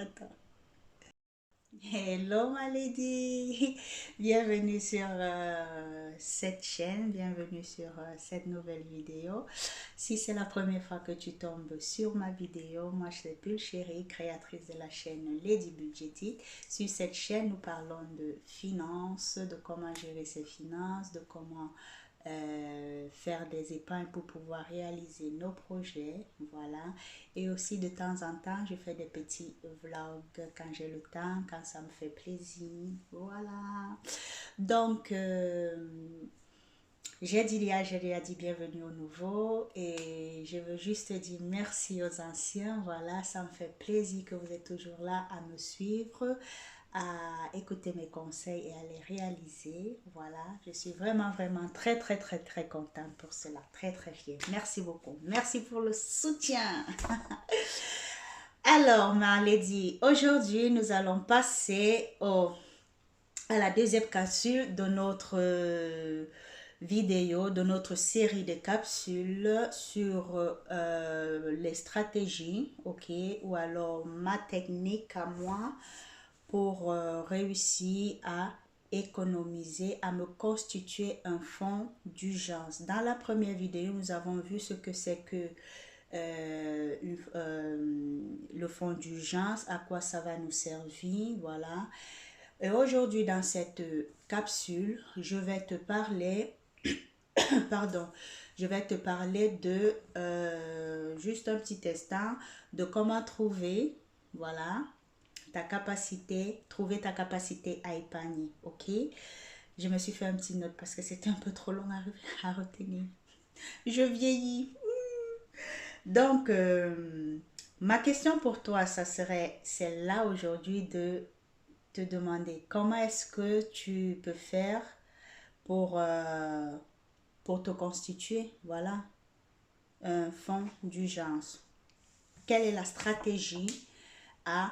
Attends. Hello ma lady, bienvenue sur cette chaîne, bienvenue sur cette nouvelle vidéo. Si c'est la première fois que tu tombes sur ma vidéo, moi je suis Pulchérie, créatrice de la chaîne Lady Budgetit. Sur cette chaîne, nous parlons de finances, de comment gérer ses finances, de comment faire des épargnes pour pouvoir réaliser nos projets, voilà. Et aussi de temps en temps, je fais des petits vlogs quand j'ai le temps, quand ça me fait plaisir, voilà. Donc, j'ai dit hier, j'ai déjà dit bienvenue aux nouveaux et je veux juste dire merci aux anciens, voilà. Ça me fait plaisir que vous êtes toujours là à me suivre, à écouter mes conseils et à les réaliser. Voilà, je suis vraiment très contente pour cela, très fière. Merci beaucoup. Merci pour le soutien. Alors, ma lady, aujourd'hui, nous allons passer à la deuxième capsule de notre vidéo, de notre série de capsules sur les stratégies, ok, ou alors ma technique à moi pour réussir à économiser, à me constituer un fonds d'urgence. Dans la première vidéo, nous avons vu ce que c'est que le fonds d'urgence, à quoi ça va nous servir, voilà. Et aujourd'hui, dans cette capsule, je vais te parler, pardon, je vais te parler de, juste un petit instant, de comment trouver, voilà, ta capacité, trouver ta capacité à épargner, ok? Je me suis fait un petit note parce que c'était un peu trop long à retenir. Je vieillis. Donc, ma question pour toi, ça serait celle-là aujourd'hui de te demander comment est-ce que tu peux faire pour, euh, pour te constituer, voilà, un fonds d'urgence. Quelle est la stratégie à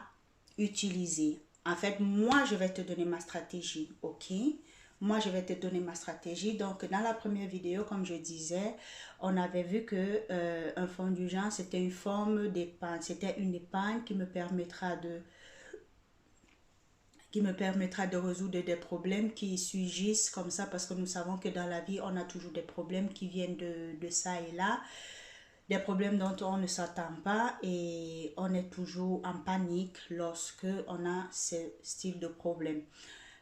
utiliser? En fait, moi, je vais te donner ma stratégie, ok? Moi, je vais te donner ma stratégie. Donc, dans la première vidéo, comme je disais, on avait vu que un fonds d'urgence, c'était une forme d'épargne. C'était une épargne qui me permettra de résoudre des problèmes qui surgissent comme ça, parce que nous savons que dans la vie, on a toujours des problèmes qui viennent de ça et là, des problèmes dont on ne s'attend pas et on est toujours en panique lorsque on a ce style de problème.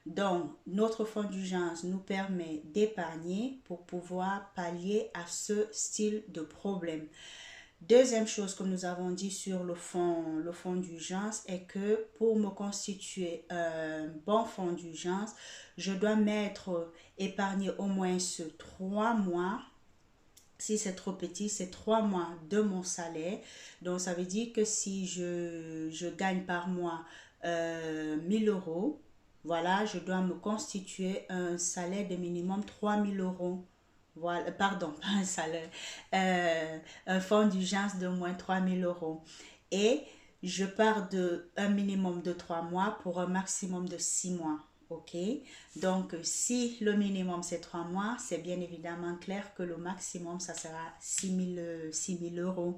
Donc, notre fonds d'urgence nous permet d'épargner pour pouvoir pallier à ce style de problème. Deuxième chose que nous avons dit sur le fonds d'urgence est que pour me constituer un bon fonds d'urgence, je dois m'être épargné au moins ce 3 mois. Si c'est trop petit, c'est 3 mois de mon salaire. Donc, ça veut dire que si je gagne par mois 1000 euros, voilà, je dois me constituer un salaire de minimum 3000 euros. Voilà, pardon, pas un salaire, un fonds d'urgence de moins 3000 euros. Et je pars de un minimum de 3 mois pour un maximum de 6 mois. Ok, donc si le minimum c'est 3 mois, c'est bien évidemment clair que le maximum ça sera 6000 euros.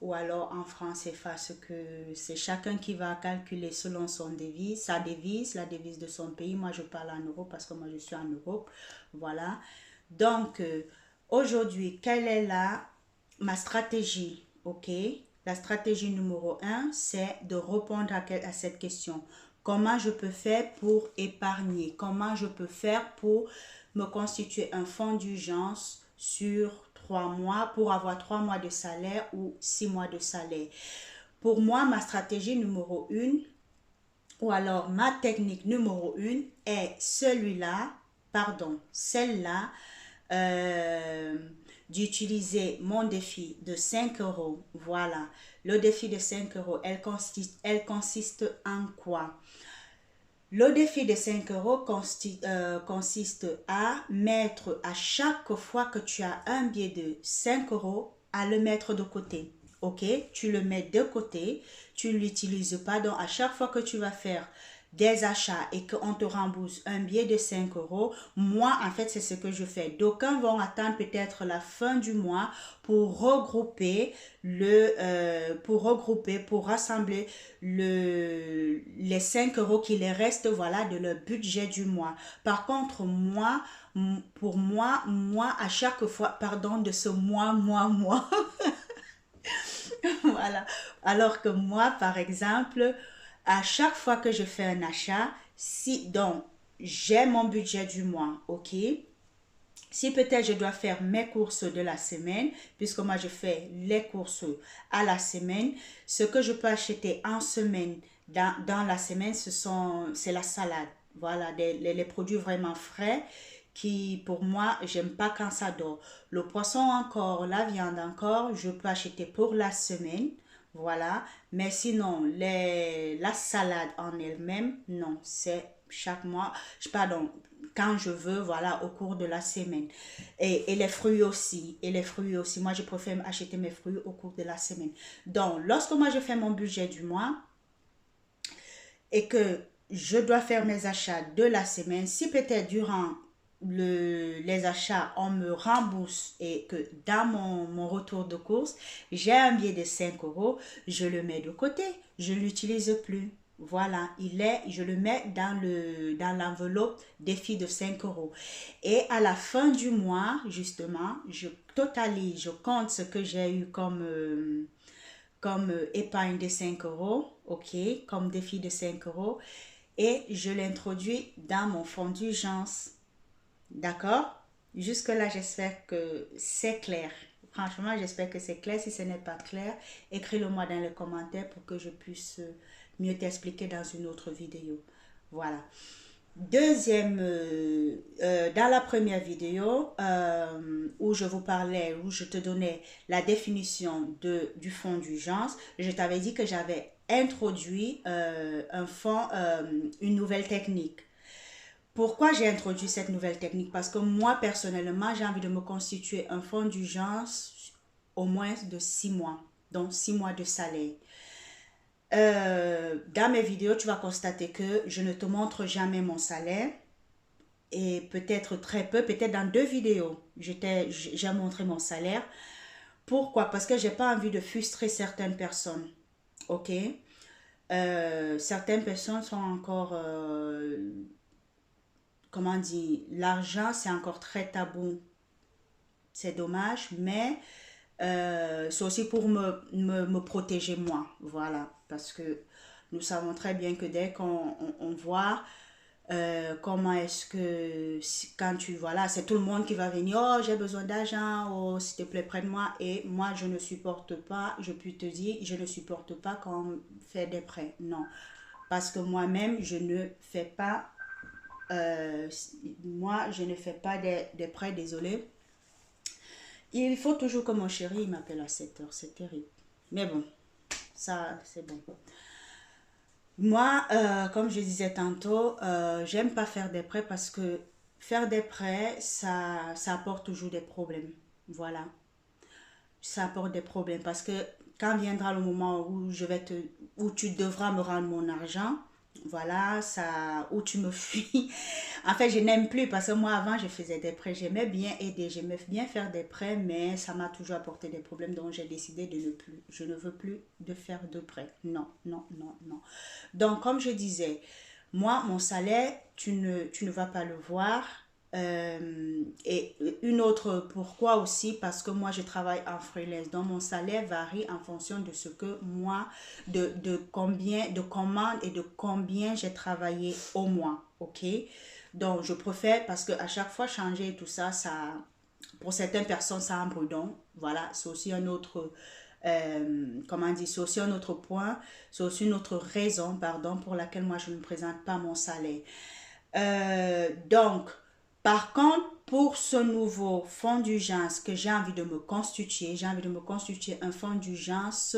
Ou alors en France CFA, ce que c'est chacun qui va calculer selon son devise, sa devise, la devise de son pays. Moi je parle en euros parce que moi je suis en Europe. Voilà. Donc aujourd'hui, quelle est ma stratégie? Ok. La stratégie numéro un, c'est de répondre à cette question. Comment je peux faire pour épargner? Comment je peux faire pour me constituer un fonds d'urgence sur 3 mois pour avoir 3 mois de salaire ou 6 mois de salaire? Pour moi, ma stratégie numéro une, ou alors ma technique numéro une est celle-là, euh, d'utiliser mon défi de 5 euros. Voilà, le défi de 5 euros, elle consiste en quoi? Le défi de 5 euros consiste à mettre à chaque fois que tu as un billet de 5 euros, à le mettre de côté. Ok, tu le mets de côté, tu ne l'utilises pas. Donc, à chaque fois que tu vas faire des achats et qu'on te rembourse un billet de 5 euros, moi, en fait, c'est ce que je fais. D'aucuns vont attendre peut-être la fin du mois pour regrouper pour rassembler les 5 euros qui les restent, voilà, de leur budget du mois. Par contre, pour moi, à chaque fois, pardon, de ce moi, voilà. Alors que moi, par exemple, à chaque fois que je fais un achat, si donc j'ai mon budget du mois, ok? Si peut-être je dois faire mes courses de la semaine, puisque moi je fais les courses à la semaine, ce que je peux acheter en semaine, dans la semaine, c'est la salade. Voilà, les produits vraiment frais qui, pour moi, j'aime pas quand ça dort. Le poisson encore, la viande encore, je peux acheter pour la semaine. Voilà, mais sinon, la salade en elle-même, non, c'est chaque mois, pardon, quand je veux, voilà, au cours de la semaine. Et les fruits aussi, moi je préfère acheter mes fruits au cours de la semaine. Donc, lorsque moi je fais mon budget du mois et que je dois faire mes achats de la semaine, si peut-être durant les achats, on me rembourse et que dans mon retour de course, j'ai un billet de 5 euros, je le mets de côté, je ne l'utilise plus. Voilà, je le mets dans l'enveloppe des filles de 5 euros. Et à la fin du mois, justement, je totalise, je compte ce que j'ai eu comme épargne de 5 euros, ok, comme défi de 5 euros, et je l'introduis dans mon fonds d'urgence. D'accord? Jusque-là, j'espère que c'est clair. Franchement, j'espère que c'est clair. Si ce n'est pas clair, écris-le-moi dans les commentaires pour que je puisse mieux t'expliquer dans une autre vidéo. Voilà. Dans la première vidéo où je vous parlais, où je te donnais la définition du fonds d'urgence, je t'avais dit que j'avais introduit une nouvelle technique. Pourquoi j'ai introduit cette nouvelle technique? Parce que moi, personnellement, j'ai envie de me constituer un fonds d'urgence au moins de 6 mois, donc 6 mois de salaire. Dans mes vidéos, tu vas constater que je ne te montre jamais mon salaire et peut-être très peu, peut-être dans 2 vidéos, j'ai montré mon salaire. Pourquoi? Parce que j'ai pas envie de frustrer certaines personnes, ok? Certaines personnes sont encore comment dire, l'argent, c'est encore très tabou. C'est dommage, mais c'est aussi pour me protéger moi. Voilà, parce que nous savons très bien que dès qu'on voit comment est-ce que, quand tu, voilà, c'est tout le monde qui va venir, oh, j'ai besoin d'argent, oh, s'il te plaît, prête-moi. Et moi, je ne supporte pas, je peux te dire, je ne supporte pas quand on fait des prêts. Non, parce que moi-même, je ne fais pas moi, je ne fais pas des prêts, désolé. Il faut toujours que mon chéri m'appelle à 7 heures, c'est terrible. Mais bon, ça, c'est bon. Moi, comme je disais tantôt, j'aime pas faire des prêts parce que faire des prêts, ça apporte toujours des problèmes. Voilà, ça apporte des problèmes parce que quand viendra le moment où tu devras me rendre mon argent, voilà, ça, où tu me fuis. En fait, je n'aime plus parce que moi, avant, je faisais des prêts. J'aimais bien aider, j'aimais bien faire des prêts, mais ça m'a toujours apporté des problèmes. Donc, j'ai décidé de ne plus. Je ne veux plus de faire de prêts. Non, non, non, non. Donc, comme je disais, moi, mon salaire, tu ne vas pas le voir. Et une autre, pourquoi aussi? Parce que moi, je travaille en freelance. Donc, mon salaire varie en fonction de ce que moi, de combien, de commandes et de combien j'ai travaillé au mois. OK? Donc, je préfère, parce que à chaque fois, changer tout ça, pour certaines personnes, ça embrudon. Voilà, c'est aussi un autre, comment dire, c'est aussi un autre point, c'est aussi une autre raison, pardon, pour laquelle moi, je ne présente pas mon salaire. Donc, par contre, pour ce nouveau fonds d'urgence que j'ai envie de me constituer, j'ai envie de me constituer un fonds d'urgence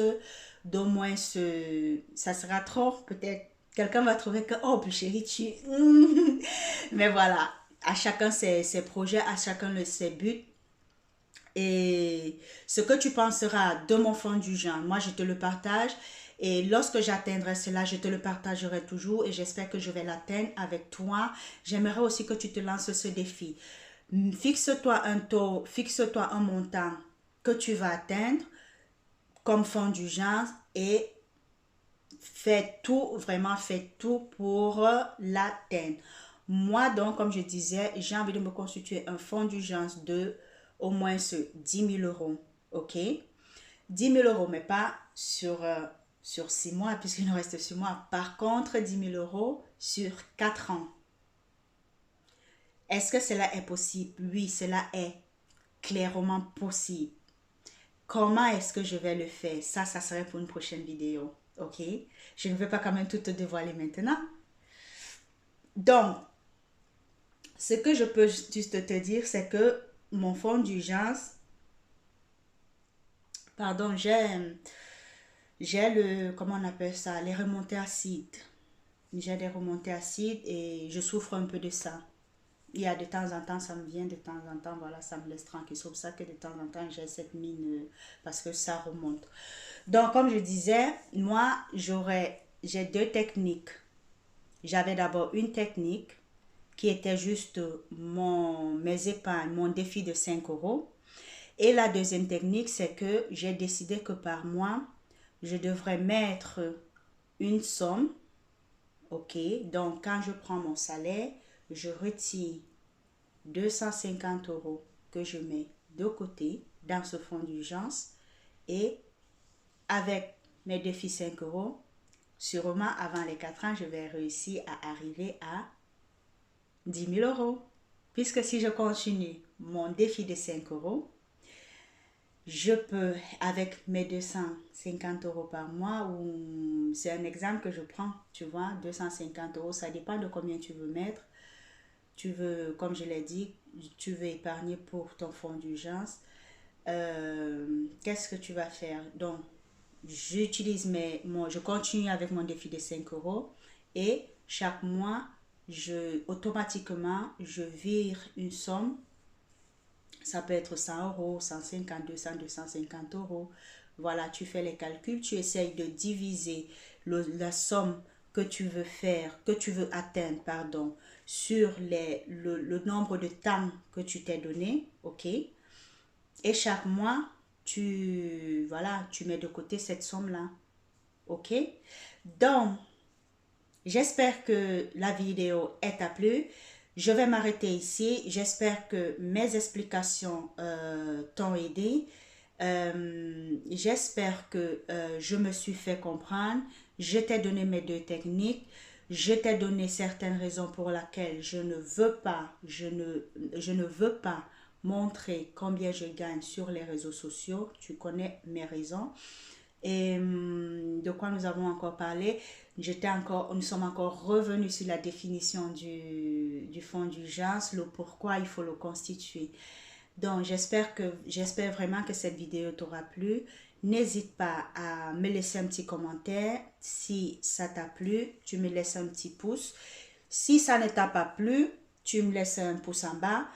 d'au moins ça sera trop, peut-être, quelqu'un va trouver que, oh, chérie, tu... Mais voilà, à chacun ses projets, à chacun ses buts. Et ce que tu penseras de mon fonds d'urgence, moi je te le partage. Et lorsque j'atteindrai cela, je te le partagerai toujours et j'espère que je vais l'atteindre avec toi. J'aimerais aussi que tu te lances ce défi. Fixe-toi un taux, fixe-toi un montant que tu vas atteindre comme fonds d'urgence et fais tout, vraiment fais tout pour l'atteindre. Moi, donc, comme je disais, j'ai envie de me constituer un fonds d'urgence de au moins 10 000 euros. OK? 10 000 euros, mais pas sur 6 mois, puisqu'il nous reste 6 mois. Par contre, 10 000 euros sur 4 ans. Est-ce que cela est possible? Oui, cela est clairement possible. Comment est-ce que je vais le faire? Ça serait pour une prochaine vidéo. OK? Je ne vais pas quand même tout te dévoiler maintenant. Donc, ce que je peux juste te dire, c'est que mon fonds d'urgence, pardon, j'ai comment on appelle ça, les remontées acides. J'ai des remontées acides et je souffre un peu de ça. Il y a de temps en temps, ça me vient de temps en temps, voilà, ça me laisse tranquille. C'est pour ça que de temps en temps, j'ai cette mine parce que ça remonte. Donc, comme je disais, moi, j'ai deux techniques. J'avais d'abord une technique qui était juste mes épargnes, mon défi de 5 euros. Et la deuxième technique, c'est que j'ai décidé que par mois, je devrais mettre une somme. OK, donc quand je prends mon salaire, je retire 250 euros que je mets de côté dans ce fonds d'urgence et avec mes défis 5 euros, sûrement avant les 4 ans, je vais réussir à arriver à 10 000 euros. Puisque si je continue mon défi de 5 euros, je peux, avec mes 250 euros par mois, ou c'est un exemple que je prends, tu vois, 250 euros, ça dépend de combien tu veux mettre. Tu veux, comme je l'ai dit, tu veux épargner pour ton fonds d'urgence. Qu'est-ce que tu vas faire? Donc, je continue avec mon défi de 5 euros et chaque mois, automatiquement, je vire une somme. Ça peut être 100 euros, 150, 200, 250 euros. Voilà, tu fais les calculs, tu essayes de diviser la somme que tu veux faire, que tu veux atteindre, pardon, sur le nombre de temps que tu t'es donné, ok? Et chaque mois, voilà, tu mets de côté cette somme-là, ok? Donc, j'espère que la vidéo t'a plu. Je vais m'arrêter ici. J'espère que mes explications t'ont aidé. J'espère que je me suis fait comprendre. Je t'ai donné mes deux techniques. Je t'ai donné certaines raisons pour lesquelles je ne veux pas montrer combien je gagne sur les réseaux sociaux. Tu connais mes raisons. Et de quoi nous avons encore parlé? Nous sommes encore revenus sur la définition du fonds d'urgence, le pourquoi il faut le constituer. Donc, j'espère vraiment que cette vidéo t'aura plu. N'hésite pas à me laisser un petit commentaire. Si ça t'a plu, tu me laisses un petit pouce. Si ça ne t'a pas plu, tu me laisses un pouce en bas.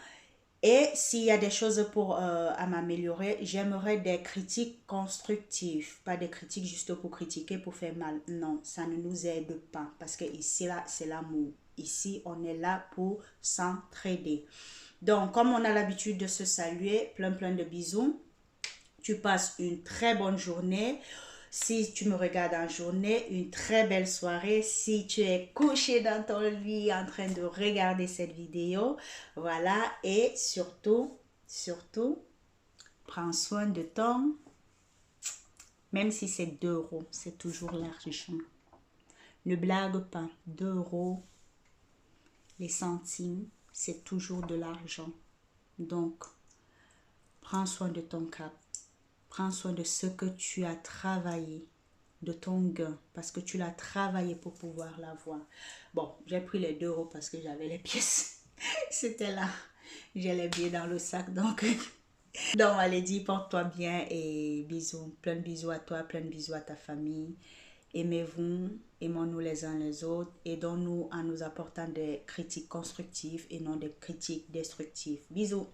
Et s'il y a des choses à m'améliorer, j'aimerais des critiques constructives, pas des critiques juste pour critiquer, pour faire mal. Non, ça ne nous aide pas parce que ici, là, c'est l'amour. Ici, on est là pour s'entraider. Donc, comme on a l'habitude de se saluer, plein de bisous. Tu passes une très bonne journée. Si tu me regardes en journée, une très belle soirée. Si tu es couché dans ton lit en train de regarder cette vidéo, voilà. Et surtout, prends soin de ton, même si c'est 2 euros, c'est toujours l'argent. Ne blague pas, 2 euros, les centimes, c'est toujours de l'argent. Donc, prends soin de ton cap. Prends soin de ce que tu as travaillé, de ton gain, parce que tu l'as travaillé pour pouvoir l'avoir. Bon, j'ai pris les 2 euros parce que j'avais les pièces. C'était là. J'ai les billets dans le sac, donc... Donc, allez, dis, porte-toi bien et bisous. Plein de bisous à toi, plein de bisous à ta famille. Aimez-vous, aimons-nous les uns les autres. Aidons-nous en nous apportant des critiques constructives et non des critiques destructives. Bisous.